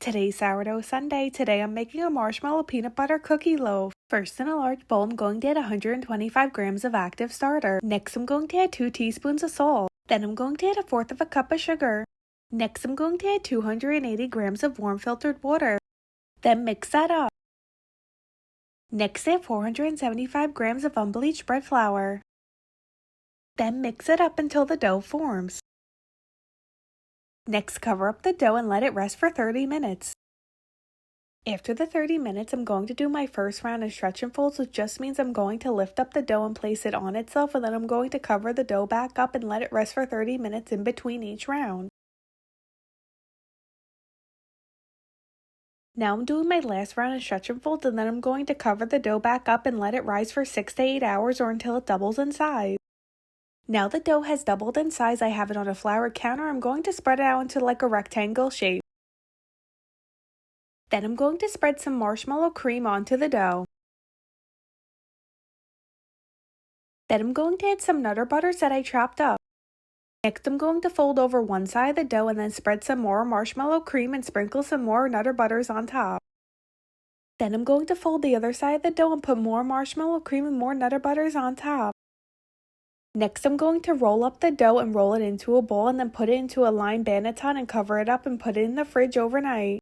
Today's Sourdough Sunday. Today I'm making a marshmallow peanut butter cookie loaf. First, in a large bowl, I'm going to add 125 grams of active starter. Next, I'm going to add 2 teaspoons of salt. Then I'm going to add 1/4 cup of sugar. Next, I'm going to add 280 grams of warm filtered water. Then mix that up. Next, add 475 grams of unbleached bread flour. Then mix it up until the dough forms. Next, cover up the dough and let it rest for 30 minutes. After the 30 minutes, I'm going to do my first round of stretch and folds, which just means I'm going to lift up the dough and place it on itself, and then I'm going to cover the dough back up and let it rest for 30 minutes in between each round. Now I'm doing my last round of stretch and folds, and then I'm going to cover the dough back up and let it rise for 6 to 8 hours or until it doubles in size. Now the dough has doubled in size, I have it on a flour counter. I'm going to spread it out into like a rectangle shape. Then I'm going to spread some marshmallow cream onto the dough. Then I'm going to add some Nutter Butters that I chopped up. Next, I'm going to fold over one side of the dough and then spread some more marshmallow cream and sprinkle some more Nutter Butters on top. Then I'm going to fold the other side of the dough and put more marshmallow cream and more Nutter Butters on top. Next, I'm going to roll up the dough and roll it into a bowl and then put it into a lined banneton and cover it up and put it in the fridge overnight.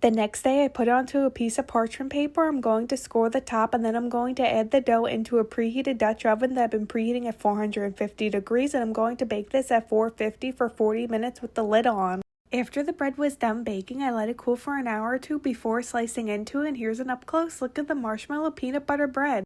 The next day, I put it onto a piece of parchment paper. I'm going to score the top, and then I'm going to add the dough into a preheated Dutch oven that I've been preheating at 450 degrees, and I'm going to bake this at 450 for 40 minutes with the lid on. After the bread was done baking, I let it cool for an hour or two before slicing into it, and here's an up-close look at the marshmallow peanut butter bread.